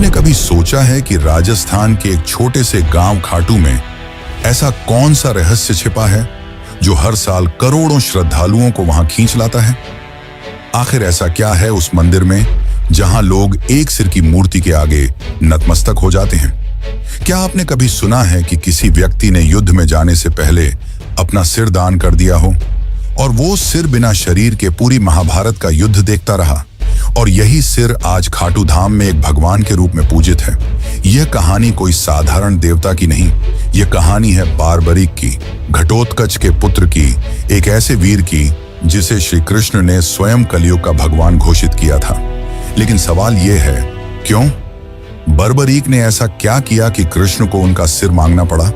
आपने कभी सोचा है कि राजस्थान के एक छोटे से गांव खाटू में ऐसा कौन सा रहस्य छिपा है जो हर साल करोड़ों श्रद्धालुओं को वहां खींच लाता है? आखिर ऐसा क्या है उस मंदिर में जहां लोग एक सिर की मूर्ति के आगे नतमस्तक हो जाते हैं? क्या आपने कभी सुना है कि किसी व्यक्ति ने युद्ध में जाने से पहले अपना सिर दान कर दिया हो और वो सिर बिना शरीर के पूरी महाभारत का युद्ध देखता रहा, और यही सिर आज खाटू धाम में एक भगवान के रूप में पूजित है? यह कहानी कोई साधारण देवता की नहीं, यह कहानी है बारबरीक की, घटोत्कच के पुत्र की, एक ऐसे वीर की जिसे श्री कृष्ण ने स्वयं कलयुग का भगवान घोषित किया था। लेकिन सवाल यह है, क्यों? बर्बरीक ने ऐसा क्या किया कि कृष्ण को उनका सिर मांगना पड़ा?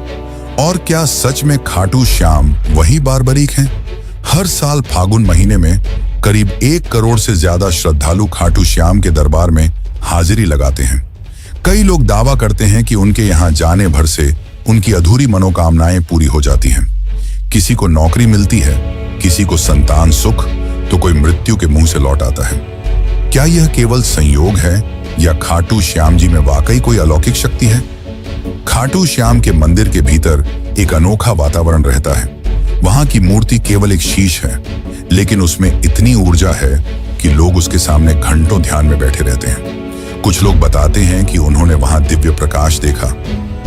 और क्या सच में खाटू श्याम वही बारबरीक हैं? हर साल फागुन महीने में करीब 1 करोड़ से ज्यादा श्रद्धालु खाटू श्याम के दरबार में हाजिरी लगाते हैं। कई लोग दावा करते हैं कि उनके यहाँ जाने भर से उनकी अधूरी मनोकामनाएं पूरी हो जाती हैं। किसी को नौकरी मिलती है, किसी को संतान सुख, तो कोई मृत्यु के मुंह से लौट आता है। क्या यह केवल संयोग है या खाटू श्याम जी में वाकई कोई अलौकिक शक्ति है? खाटू श्याम के मंदिर के भीतर एक अनोखा वातावरण रहता है। वहां की मूर्ति केवल एक शीश है, लेकिन उसमें इतनी ऊर्जा है कि लोग उसके सामने घंटों ध्यान में बैठे रहते हैं। कुछ लोग बताते हैं कि उन्होंने वहां दिव्य प्रकाश देखा,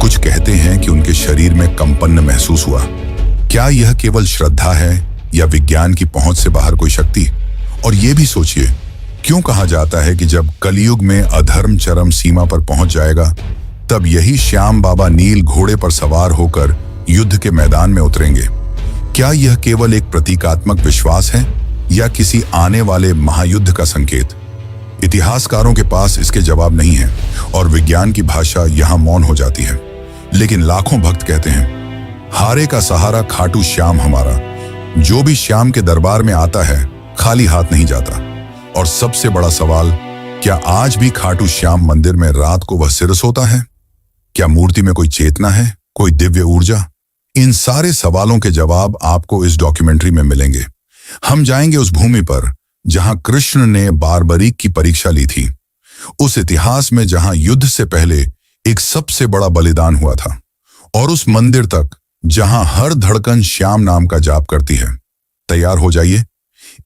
कुछ कहते हैं कि उनके शरीर में कंपन महसूस हुआ। क्या यह केवल श्रद्धा है या विज्ञान की पहुंच से बाहर कोई शक्ति? और यह भी सोचिए, क्यों कहा जाता है कि जब कलयुग में अधर्म चरम सीमा पर पहुंच जाएगा, तब यही श्याम बाबा नील घोड़े पर सवार होकर युद्ध के मैदान में उतरेंगे? क्या यह केवल एक प्रतीकात्मक विश्वास है या किसी आने वाले महायुद्ध का संकेत? इतिहासकारों के पास इसके जवाब नहीं है और विज्ञान की भाषा यहां मौन हो जाती है। लेकिन लाखों भक्त कहते हैं, हारे का सहारा खाटू श्याम हमारा। जो भी श्याम के दरबार में आता है खाली हाथ नहीं जाता। और सबसे बड़ा सवाल, क्या आज भी खाटू श्याम मंदिर में रात को वह सिर सोता है? क्या मूर्ति में कोई चेतना है, कोई दिव्य ऊर्जा? इन सारे सवालों के जवाब आपको इस डॉक्यूमेंट्री में मिलेंगे। हम जाएंगे उस भूमि पर जहां कृष्ण ने बारबरीक की परीक्षा ली थी, उस इतिहास में जहां युद्ध से पहले एक सबसे बड़ा बलिदान हुआ था, और उस मंदिर तक जहां हर धड़कन श्याम नाम का जाप करती है। तैयार हो जाइए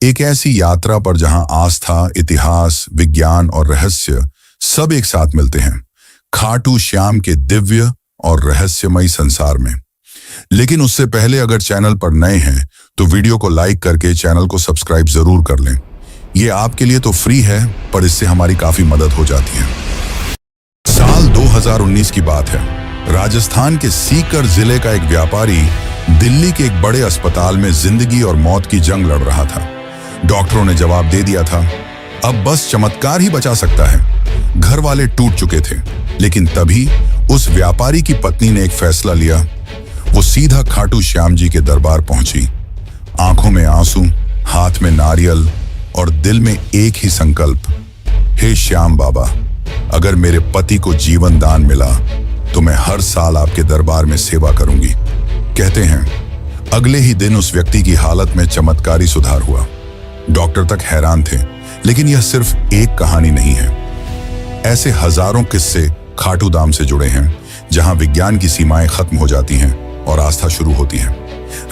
एक ऐसी यात्रा पर जहां आस्था, इतिहास, विज्ञान और रहस्य सब एक साथ मिलते हैं, खाटू श्याम के दिव्य और रहस्यमयी संसार में। लेकिन उससे पहले अगर चैनल पर नए हैं तो वीडियो को लाइक करके चैनल को सब्सक्राइब जरूर कर लें। ये आपके लिए तो फ्री है, पर इससे हमारी काफी मदद हो जाती है। साल 2019 की बात है। राजस्थान के सीकर जिले का एक व्यापारी दिल्ली के एक बड़े अस्पताल में जिंदगी और मौत की जंग लड़ रहा था। डॉक्टरों ने जवाब दे दिया था, अब बस चमत्कार ही बचा सकता है। घर वाले टूट चुके थे, लेकिन तभी उस व्यापारी की पत्नी ने एक फैसला लिया। वो सीधा खाटू श्याम जी के दरबार पहुंची। आंखों में आंसू, हाथ में नारियल और दिल में एक ही संकल्प, हे श्याम बाबा, अगर मेरे पति को जीवन दान मिला तो मैं हर साल आपके दरबार में सेवा करूंगी। कहते हैं अगले ही दिन उस व्यक्ति की हालत में चमत्कारी सुधार हुआ। डॉक्टर तक हैरान थे, लेकिन यह सिर्फ एक कहानी नहीं है। ऐसे हजारों किस्से खाटू धाम से जुड़े हैं, जहां विज्ञान की सीमाएं खत्म हो जाती हैं और आस्था शुरू होती है।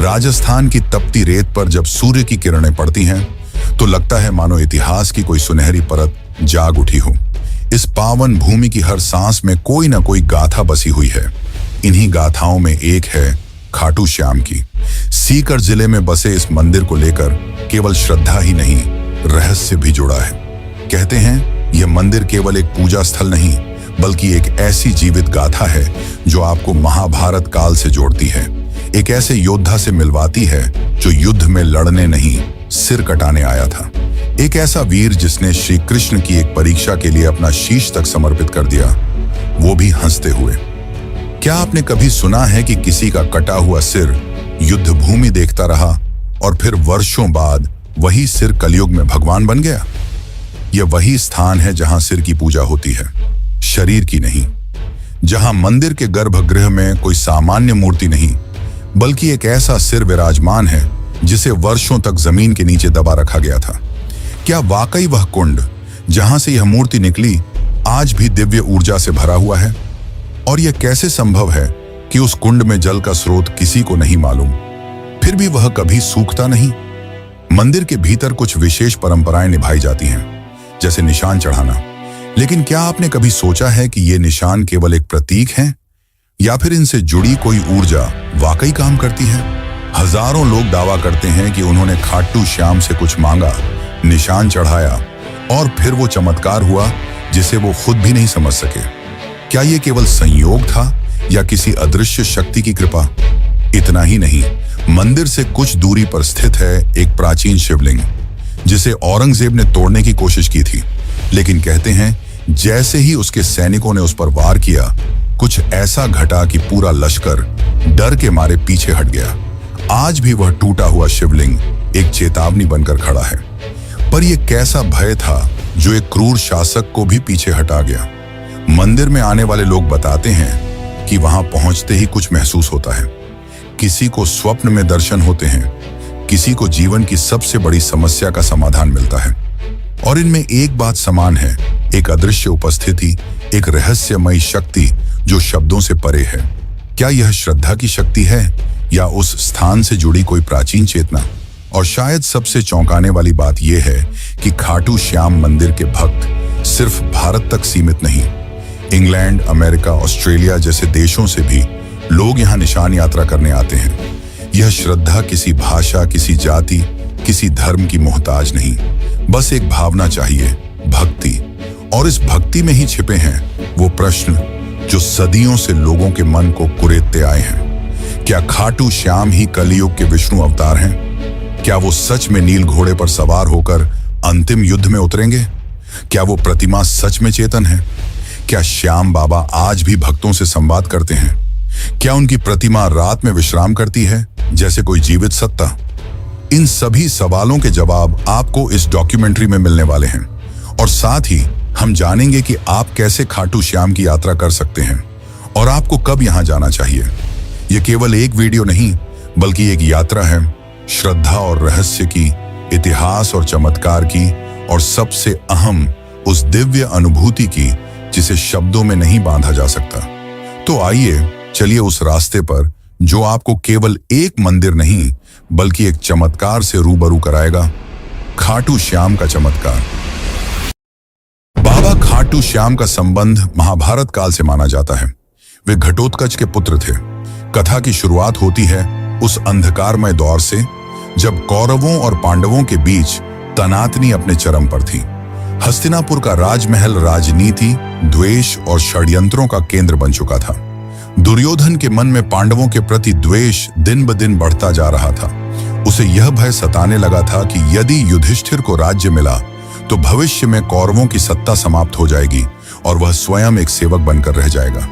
राजस्थान की तपती रेत पर जब सूर्य की किरणें पड़ती हैं तो लगता है मानो इतिहास की कोई सुनहरी परत जाग उठी हो। इस पावन भूमि की हर सांस में कोई ना कोई गाथा बसी हुई है। इन्हीं गाथाओं में एक है खाटू श्याम की। सीकर जिले में बसे इस मंदिर को लेकर केवल श्रद्धा ही नहीं, रहस्य भी जुड़ा है। कहते हैं यह मंदिर केवल एक पूजा स्थल नहीं, बल्कि एक ऐसी जीवित गाथा है जो आपको महाभारत काल से जोड़ती है। एक ऐसे योद्धा से मिलवाती है जो युद्ध में लड़ने नहीं, सिर कटाने आया था। एक ऐसा वीर जिसने श्री कृष्ण की एक परीक्षा के लिए अपना शीश तक समर्पित कर दिया, वो भी हंसते हुए। क्या आपने कभी सुना है कि किसी का कटा हुआ सिर युद्ध भूमि देखता रहा और फिर वर्षों बाद वही सिर कलयुग में भगवान बन गया? यह वही स्थान है जहां सिर की पूजा होती है, शरीर की नहीं। जहां मंदिर के गर्भगृह में कोई सामान्य मूर्ति नहीं, बल्कि एक ऐसा सिर विराजमान है जिसे वर्षों तक जमीन के नीचे दबा रखा गया था। क्या वाकई वह कुंड जहां से यह मूर्ति निकली आज भी दिव्य ऊर्जा से भरा हुआ है। और यह कैसे संभव है कि उस कुंड में जल का स्रोत किसी को नहीं मालूम, फिर भी वह कभी सूखता नहीं? मंदिर के भीतर कुछ विशेष परंपराएं निभाई जाती हैं, जैसे निशान चढ़ाना। लेकिन क्या आपने कभी सोचा है कि ये निशान केवल एक प्रतीक हैं, या फिर इनसे जुड़ी कोई ऊर्जा वाकई काम करती है? हजारों लोग दावा करते हैं कि उन्होंने खाटू श्याम से कुछ मांगा, निशान चढ़ाया और फिर वो चमत्कार हुआ जिसे वो खुद भी नहीं समझ सके। क्या ये केवल संयोग था या किसी अदृश्य शक्ति की कृपा? इतना ही नहीं, मंदिर से कुछ दूरी पर स्थित है एक प्राचीन शिवलिंग, जिसे औरंगजेब ने तोड़ने की कोशिश की थी, लेकिन कहते हैं जैसे ही उसके सैनिकों ने उस पर वार किया, कुछ ऐसा घटा कि पूरा लश्कर डर के मारे पीछे हट गया। आज भी वह टूटा हुआ शिवलिंग एक चेतावनी बनकर खड़ा है। पर यह कैसा भय था जो एक क्रूर शासक को भी पीछे हटा गया? मंदिर में आने वाले लोग बताते हैं कि वहां पहुंचते ही कुछ महसूस होता है। किसी को स्वप्न में दर्शन होते हैं, किसी को जीवन की सबसे बड़ी समस्या का समाधान मिलता है। और इनमें एक बात समान है, एक अदृश्य उपस्थिति, एक रहस्यमयी शक्ति जो शब्दों से परे है। क्या यह श्रद्धा की शक्ति है या उस स्थान से जुड़ी कोई प्राचीन चेतना? और शायद सबसे चौंकाने वाली बात यह है कि खाटू श्याम मंदिर के भक्त सिर्फ भारत तक सीमित नहीं, इंग्लैंड, अमेरिका, ऑस्ट्रेलिया जैसे देशों से भी लोग यहाँ निशान यात्रा करने आते हैं। यह श्रद्धा किसी भाषा, किसी जाति, किसी धर्म की मोहताज नहीं, बस एक भावना चाहिए, भक्ति। और इस भक्ति में ही छिपे हैं वो प्रश्न जो सदियों से लोगों के मन को कुरेदते आए हैं। क्या खाटू श्याम ही कलयुग के विष्णु अवतार हैं? क्या वो सच में नील घोड़े पर सवार होकर अंतिम युद्ध में उतरेंगे? क्या वो प्रतिमा सच में चेतन है? क्या श्याम बाबा आज भी भक्तों से संवाद करते हैं? क्या उनकी प्रतिमा रात में विश्राम करती है जैसे कोई जीवित सत्ता? इन सभी सवालों के जवाब आपको इस डॉक्यूमेंट्री में मिलने वाले हैं। और साथ ही हम जानेंगे कि आप कैसे खाटू श्याम की यात्रा कर सकते हैं और आपको कब यहां जाना चाहिए। यह केवल एक वीडियो नहीं, बल्कि एक यात्रा है, श्रद्धा और रहस्य की, इतिहास और चमत्कार की, और सबसे अहम उस दिव्य अनुभूति की जिसे शब्दों में नहीं बांधा जा सकता। तो आइए चलिए उस रास्ते पर जो आपको केवल एक मंदिर नहीं बल्कि एक चमत्कार से रूबरू कराएगा, खाटू श्याम का चमत्कार। बाबा खाटू श्याम का संबंध महाभारत काल से माना जाता है। वे घटोत्कच के पुत्र थे। कथा की शुरुआत होती है उस अंधकारमय दौर से जब कौरवों और पांडवों के बीच तनातनी अपने चरम पर थी। हस्तिनापुर का राजमहल राजनीति, द्वेष और षड्यंत्रों का केंद्र बन चुका था। दुर्योधन के मन में पांडवों के प्रति द्वेष दिन ब दिन बढ़ता जा रहा था। उसे यह भय सताने लगा था कि यदि युधिष्ठिर को राज्य मिला तो भविष्य में कौरवों की सत्ता समाप्त हो जाएगी और वह स्वयं एक सेवक बनकर रह जाएगा।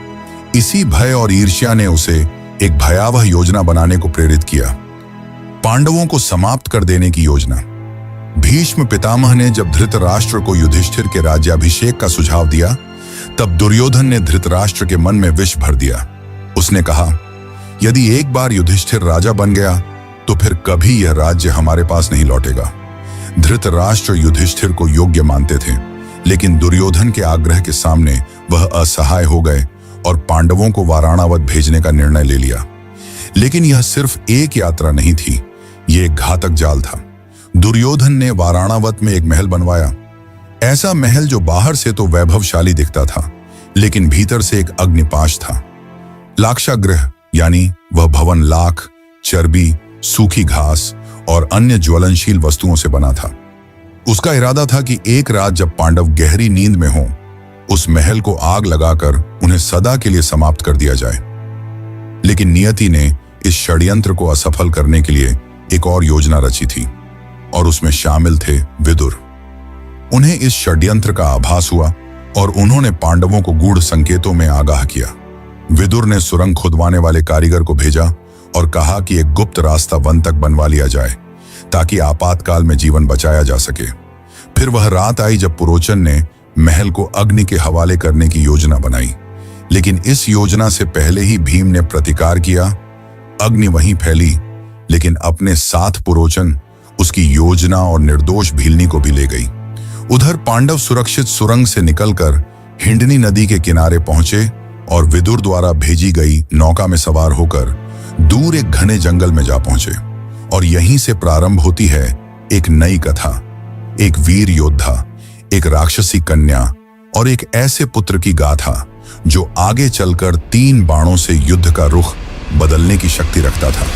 इसी भय और ईर्ष्या ने उसे एक भयावह योजना बनाने को प्रेरित किया, पांडवों को समाप्त कर देने की योजना। भीष्म पितामह ने जब धृतराष्ट्र को युधिष्ठिर के राज्याभिषेक का सुझाव दिया, तब दुर्योधन ने धृतराष्ट्र के मन में विष भर दिया। उसने कहा, यदि एक बार युधिष्ठिर राजा बन गया तो फिर कभी यह राज्य हमारे पास नहीं लौटेगा। धृतराष्ट्र युधिष्ठिर को योग्य मानते थे, लेकिन दुर्योधन के आग्रह के सामने वह असहाय हो गए और पांडवों को वाराणावत भेजने का निर्णय ले लिया। लेकिन यह सिर्फ एक यात्रा नहीं थी, यह एक घातक जाल था। दुर्योधन ने वाराणावत में एक महल बनवाया, ऐसा महल जो बाहर से तो वैभवशाली दिखता था, लेकिन भीतर से एक अग्निपाश था। लाक्षागृह यानी वह भवन लाख, चर्बी, सूखी घास और अन्य ज्वलनशील वस्तुओं से बना था। उसका इरादा था कि एक रात जब पांडव गहरी नींद में हों, उस महल को आग लगाकर उन्हें सदा के लिए समाप्त कर दिया जाए। लेकिन नियति ने इस षड्यंत्र को असफल करने के लिए एक और योजना रची थी, और उसमें शामिल थे विदुर। उन्हें इस षड्यंत्र का आभास हुआ और उन्होंने पांडवों को गूढ़ संकेतों में आगाह किया। विदुर ने सुरंग खुदवाने वाले कारीगर को भेजा और कहा कि एक गुप्त रास्ता वन तक बनवा लिया जाए ताकि आपातकाल में जीवन बचाया जा सके। फिर वह रात आई जब पुरोचन ने महल को अग्नि के हवाले करने की योजना बनाई, लेकिन इस योजना से पहले ही भीम ने प्रतिकार किया। अग्नि वहीं फैली, लेकिन अपने साथ पुरोचन उसकी योजना और निर्दोष भीलनी को भी ले गई। उधर पांडव सुरक्षित सुरंग से निकलकर हिंडनी नदी के किनारे पहुंचे और विदुर द्वारा भेजी गई नौका में सवार होकर दूर एक घने जंगल में जा पहुंचे। और यहीं से प्रारंभ होती है एक नई कथा, एक वीर योद्धा, एक राक्षसी कन्या और एक ऐसे पुत्र की गाथा जो आगे चलकर 3 बाणों से युद्ध का रुख बदलने की शक्ति रखता था।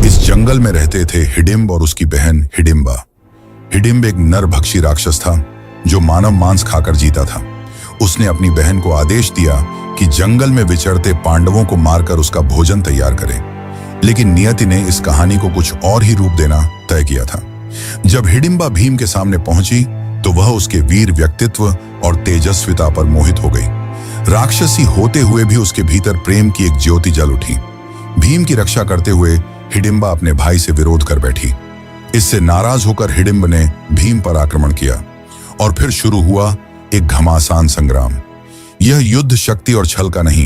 इस जंगल में रहते थे हिडिंब और उसकी बहन हिडिंबा। हिडिंब एक नरभक्षी राक्षस था जो मानव मांस खाकर जीता था। उसने अपनी बहन को आदेश दिया कि जंगल में विचरते पांडवों को मारकर उसका भोजन तैयार करे, लेकिन नियति ने इस कहानी को कुछ और ही रूप देना तय किया था। जब हिडिंबा भीम के सामने पहुंची तो वह उसके वीर व्यक्तित्व और तेजस्विता पर मोहित हो गई। राक्षसी होते हुए भी उसके भीतर प्रेम की एक ज्योति जल उठी। भीम की रक्षा करते हुए हिडिंबा अपने भाई से विरोध कर बैठी। इससे नाराज होकर हिडिंब ने भीम पर आक्रमण किया और फिर शुरू हुआ एक घमासान संग्राम। यह युद्ध शक्ति और छल का नहीं